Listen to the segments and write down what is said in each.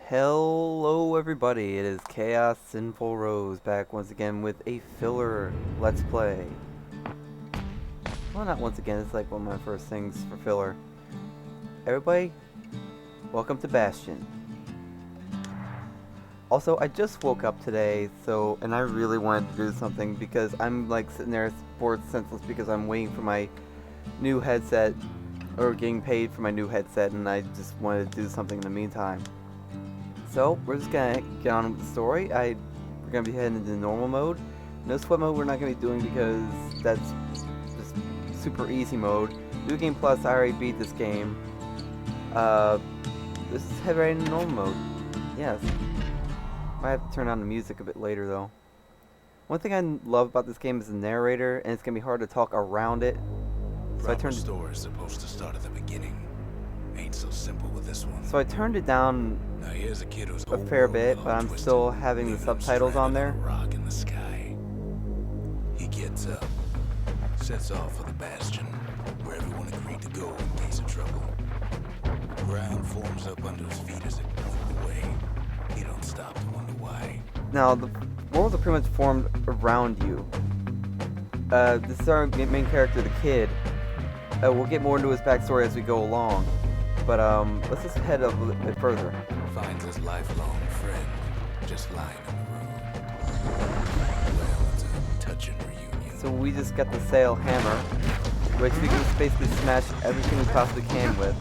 Hello everybody, it is ChaosSinfulRose back once again with a filler Let's Play. Well, not once again, it's like one of my first things for filler. Everybody, welcome to Bastion. Also, I just woke up today, and I really wanted to do something because I'm like sitting there bored senseless because I'm waiting for my new headset, or getting paid for my new headset, and I just wanted to do something in the meantime. So, we're just gonna get on with the story. We're gonna be heading into normal mode. No sweat mode we're not gonna be doing because that's just super easy mode. New Game Plus, I already beat this game. This is head right into normal mode. Yes. Might have to turn on the music a bit later though. One thing I love about this game is the narrator, and it's gonna be hard to talk around it. So The story is supposed to start at the beginning. Ain't so simple with this one. So I turned it down Now here's a kid who's a fair bit, but I'm still having the subtitles on there. Rock in the sky. He gets up, sets off for the Bastion, where everyone agreed to go in case of trouble. The ground forms up under his feet as it moves away. He don't stop to wonder why. Now the worlds are pretty much formed around you. This is our main character, the kid. We'll get more into his backstory as we go along. But let's just head up a little bit further. Finds his lifelong friend just lying in the road. Well, it's a touching reunion. So we just got the sail hammer, which we can just basically smash everything we possibly can with.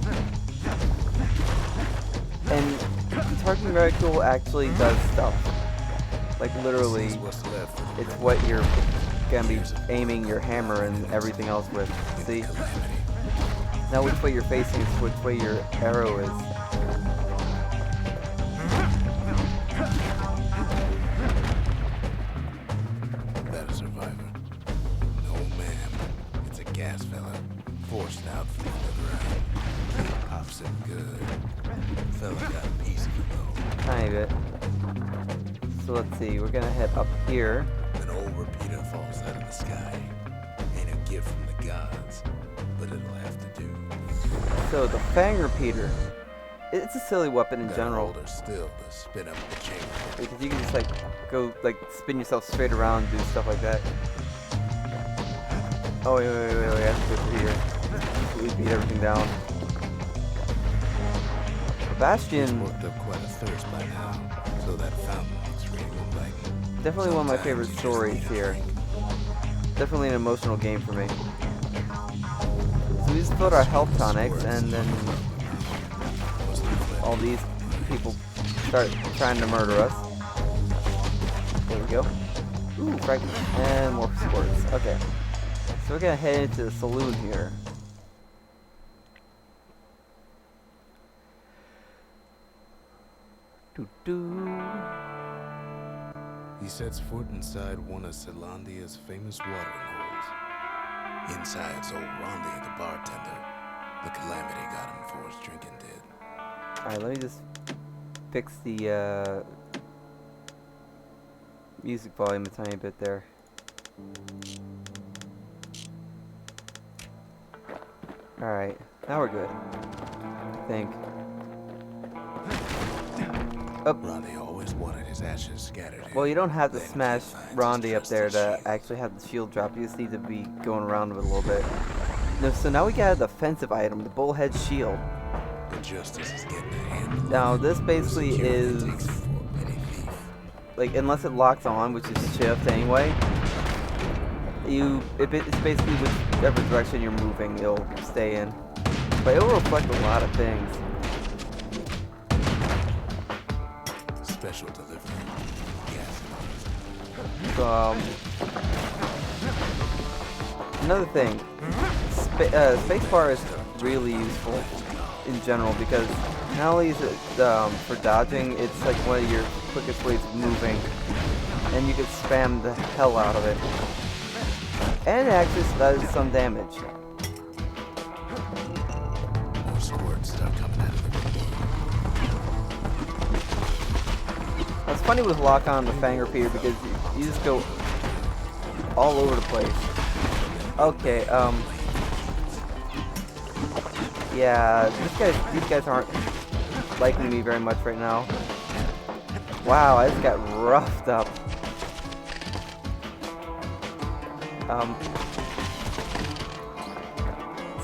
And the targeting reticle actually does stuff. Like literally, it's what you're gonna be aiming your hammer and everything else with. See? Now which way you're facing is which way your arrow is. That a survivor? No, ma'am. It's a gas fella, forced out from underground. Pops him good. Fella got a piece of it though. Tiny bit. So let's see, we're gonna head up here. An old repeater falls out of the sky. Ain't a gift from the gods, but it'll have to do. So the Fang Repeater, it's a silly weapon in general. Older still to spin up the chamber. Because you can just like go like spin yourself straight around and do stuff like that. Oh wait, I have to go through here. We beat everything down. The Bastion, Worked up quite a thirst by now, so that fountain looks really like. definitely one of my favorite stories here. Definitely an emotional game for me. So we just filled our health tonics, and then all these people start trying to murder us. There we go. Ooh, fragment. And more squirts. Okay. So we're gonna head into the saloon here. Doo-doo. He sets foot inside one of Zealandia's famous watering holes. Inside's old Rondi, the bartender. The calamity got him before his drinking did. Alright, let me just fix the music volume a tiny bit there. Alright, now we're good. I think. Rondi always wanted his ashes scattered. Well, you don't have to smash Rondi up there to actually have the shield drop. You just need to be going around with it a little bit. No, so now we got a defensive item, the bullhead shield. The justice is getting a handle. Now this basically is like, unless it locks on, which is a shift anyway, it's basically whichever direction you're moving, it'll stay in. But it will reflect a lot of things. Special delivery. Yes. So, another thing, spacebar is really useful in general because not only is it for dodging, it's like one of your quickest ways of moving, and you can spam the hell out of it. And it actually does some damage. More squirts start coming out of the It's funny with lock on the Fang Repeater because you just go all over the place. Okay, yeah, these guys aren't liking me very much right now. Wow, I just got roughed up.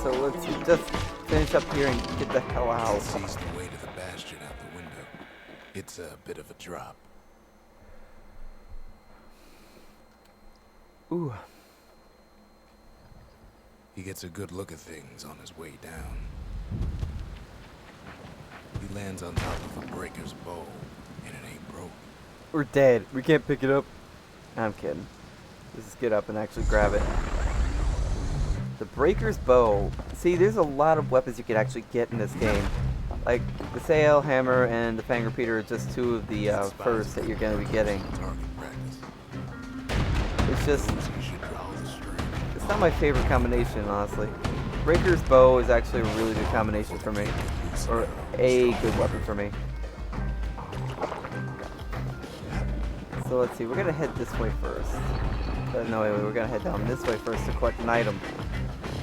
So let's just finish up here and get the hell out. Sees the way to the Bastion out the window. It's a bit of a drop. Ooh. He gets a good look at things on his way down. He lands on top of a breaker's bow, and it ain't broke. We're dead. We can't pick it up. I'm kidding. Let's just get up and actually grab it. The breaker's bow. See, there's a lot of weapons you could actually get in this game. Like the sail hammer and the fang repeater are just two of the first that you're going to be getting. It's just, it's not my favorite combination, honestly. Breaker's bow is actually a really good combination for me, or a good weapon for me. So let's see, we're gonna head this way first. No, wait, we're gonna head down this way first to collect an item.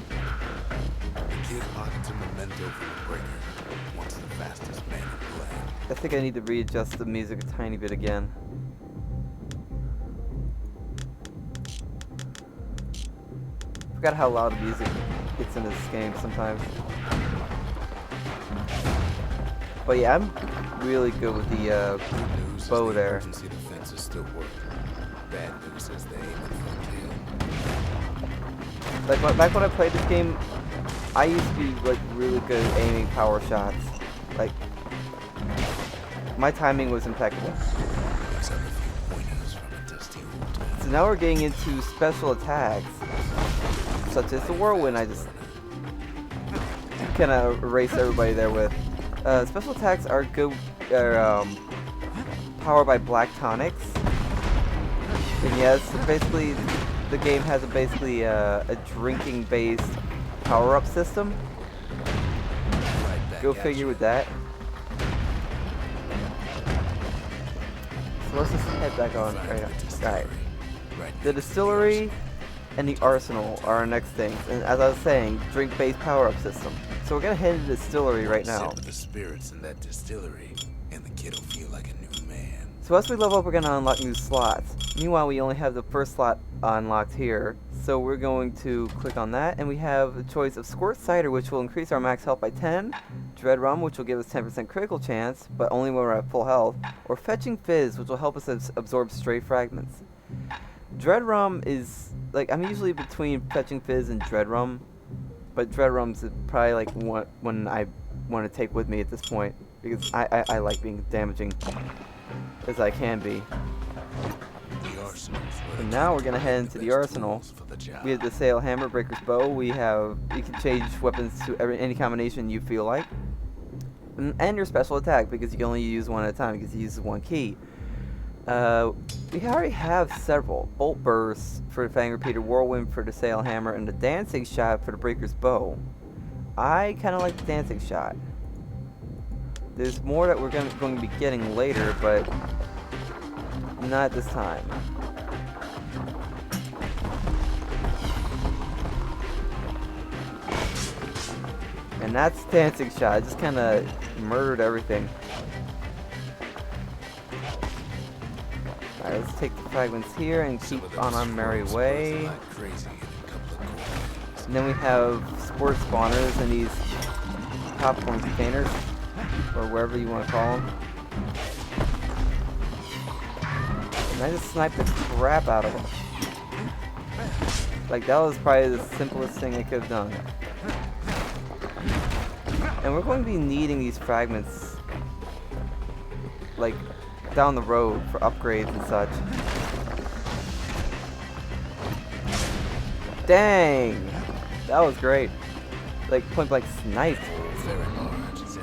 The kid pockets a memento from the breaker. Wants the fastest man in the land. I think I need to readjust the music a tiny bit again. Forgot how loud the music gets in this game sometimes. But yeah, I'm really good with the bow there. Emergency defenses still work. Bad news is they aim at the Like back when I played this game, I used to be like really good at aiming power shots. Like my timing was impeccable. So now we're getting into special attacks, such as the whirlwind. I just kind of erase everybody there with. Special attacks are good. Are powered by black tonics. And yes, basically, the game has basically a drinking-based power-up system. Go figure with that. So let's just head back on. Alright. The distillery and the arsenal are our next things. And as I was saying, drink-based power-up system. So we're gonna head to the distillery right now. The spirits in that distillery, and the kid'll feel like a new man. So as we level up, we're gonna unlock new slots. Meanwhile, we only have the first slot unlocked here. So we're going to click on that, and we have the choice of Squirt Cider, which will increase our max health by 10, Dread Rum, which will give us 10% critical chance, but only when we're at full health, or Fetching Fizz, which will help us absorb stray fragments. Dread Rum is, like, I'm usually between Fetching Fizz and Dread Rum, but Dread Rum's probably like one I want to take with me at this point, because I like being damaging as I can be. So now we're gonna head into the arsenal. We have the sail hammer, breaker's bow. You can change weapons to any combination you feel like, and your special attack, because you can only use one at a time because you use one key. We already have several. Bolt burst for the fang repeater, whirlwind for the sail hammer, and the dancing shot for the breaker's bow. I kind of like the dancing shot. There's more that we're going to be getting later, but not at this time. And that's dancing shot. I just kind of murdered everything. Alright, let's take the fragments here and keep on our merry way. And then we have sport spawners in these popcorn containers, or wherever you want to call them. And I just sniped the crap out of them. Like, that was probably the simplest thing I could have done. And we're going to be needing these fragments, like, down the road for upgrades and such. Dang! That was great. Like, point blank sniped.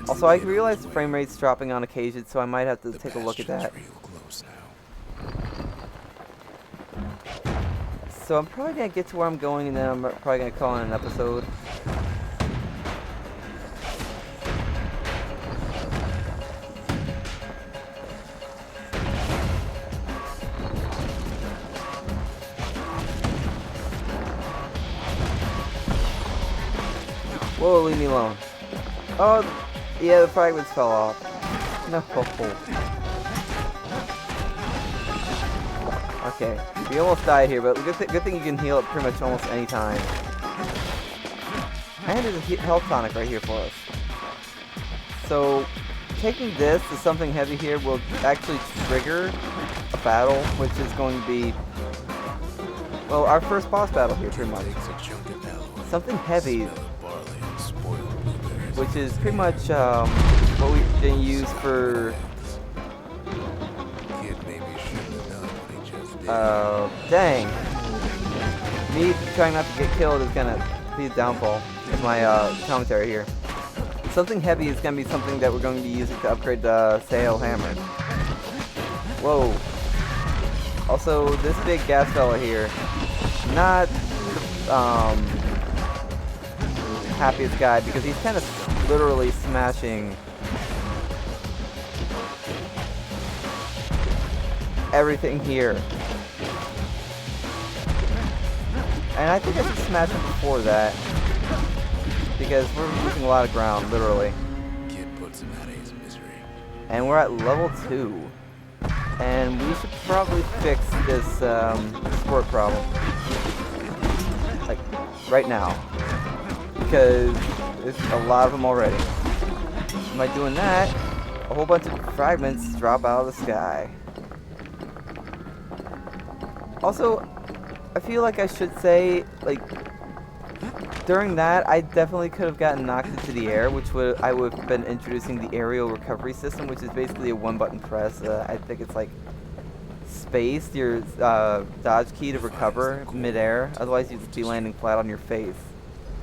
Also, I realize the frame rate's dropping on occasion, so I might have to take a look at that. So I'm probably going to get to where I'm going, and then I'm probably going to call in an episode. Whoa, leave me alone. Oh, yeah, the fragments fell off. No. Okay, we almost died here, but good thing you can heal it pretty much almost any time. And there's a health tonic right here for us. So, taking this to something heavy here will actually trigger a battle, which is going to be, well, our first boss battle here, pretty much. Something heavy, which is pretty much what we can use for. Dang. Me trying not to get killed is gonna be a downfall of my commentary here. Something heavy is gonna be something that we're going to be using to upgrade the sail hammer. Whoa. Also, this big gas fella here, not happiest guy because he's kind of literally smashing everything here. And I think I should smash him before that because we're losing a lot of ground, literally. Kid puts him out of his misery. And we're at level 2. And we should probably fix this sport problem. Like, right now. Because there's a lot of them already. By doing that, a whole bunch of fragments drop out of the sky. Also, I feel like I should say, like, during that, I definitely could have gotten knocked into the air, which I would have been introducing the aerial recovery system, which is basically a one-button press. I think it's like space, your dodge key to recover mid-air. Otherwise, you'd just be landing flat on your face.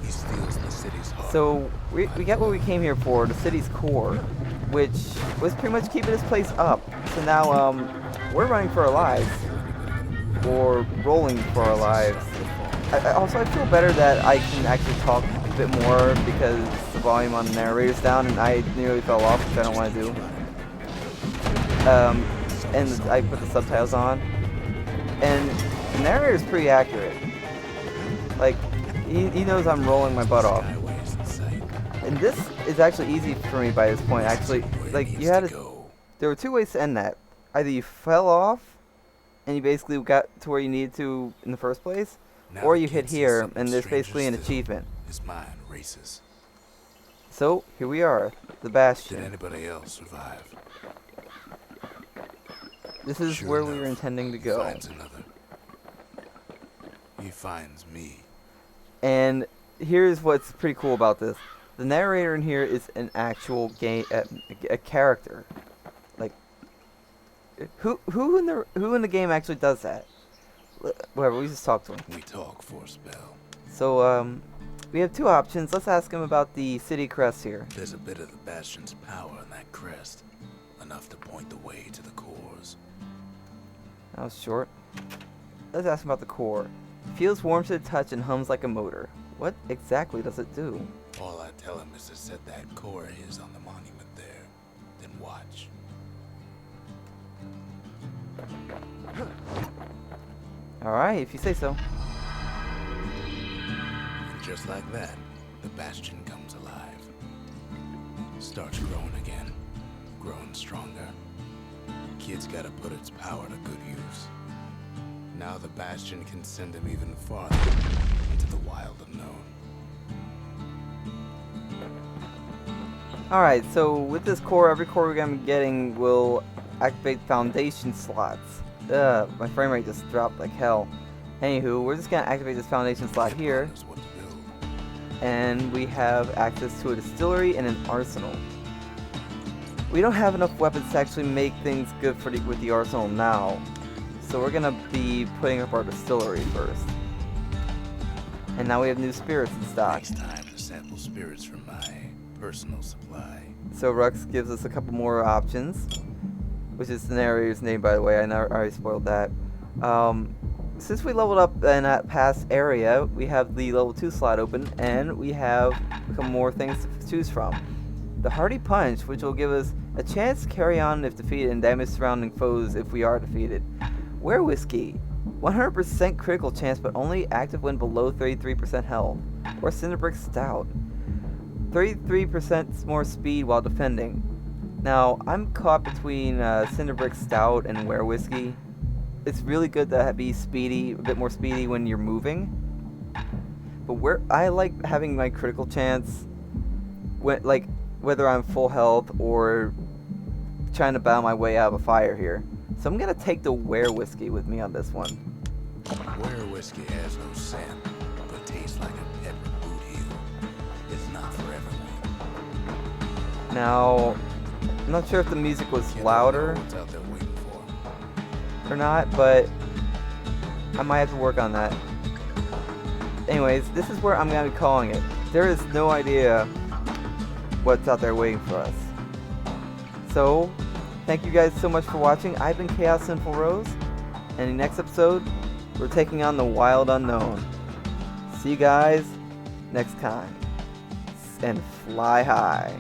He steals the city's heart. So we get what we came here for, the city's core, which was pretty much keeping this place up. So now we're running for our lives, or rolling for our lives. Also, I feel better that I can actually talk a bit more because the volume on the narrator's down and I nearly fell off, which I don't want to do. And I put the subtitles on. And the narrator's pretty accurate. Like, he knows I'm rolling my butt off. And this is actually easy for me by this point. Actually, like, you had there were two ways to end that. Either you fell off and you basically got to where you needed to in the first place, or you hit here, and there's basically an achievement. His mind races. So, here we are, the Bastion. Did anybody else survive? This is Sure where enough, we were intending to he go. finds another. He finds me. And here's what's pretty cool about this. The narrator in here is an actual game, a character. Like, who in the game actually does that? Whatever, we just talk to him. We talk for a spell. So, we have two options. Let's ask him about the city crest here. There's a bit of the Bastion's power in that crest. Enough to point the way to the cores. That was short. Let's ask him about the core. Feels warm to the touch and hums like a motor. What exactly does it do? All I tell him is to set that core of his on the monument there. Then watch. Alright, if you say so. And just like that, the Bastion comes alive. Starts growing again. Growing stronger. Kid's gotta put its power to good use. Now the Bastion can send him even farther into the wild unknown. Alright, so with this core, every core we're gonna be getting will activate foundation slots. My frame rate just dropped like hell. Anywho, we're just gonna activate this foundation slot here. What to do. And we have access to a distillery and an arsenal. We don't have enough weapons to actually make things good with the arsenal now. So we're gonna be putting up our distillery first. And now we have new spirits in stock. Next time to sample spirits from my personal supply. So Rux gives us a couple more options, which is the narrator's name, by the way. I already spoiled that. Since we leveled up in that past area, we have the level 2 slot open, and we have a couple more things to choose from. The Hardy Punch, which will give us a chance to carry on if defeated and damage surrounding foes if we are defeated. Were Whiskey, 100% critical chance but only active when below 33% health. Or Cinderbrick Stout, 33% more speed while defending. Now, I'm caught between Cinderbrick Stout and Were Whiskey. it's really good to be speedy, a bit more speedy when you're moving. But where I like having my critical chance, like whether I'm full health or trying to bow my way out of a fire here. So I'm gonna take the Ware whiskey with me on this one. Ware whiskey has no scent, but tastes like a pepper boot heel. It's not for everyone. Now, I'm not sure if the music was You louder never know what's out there waiting for 'em. or not, but I might have to work on that. Anyways, this is where I'm gonna be calling it. There is no idea what's out there waiting for us. So, thank you guys so much for watching. I've been ChaosSinfulRose, and in the next episode, we're taking on the Wild Unknown. See you guys next time, and fly high.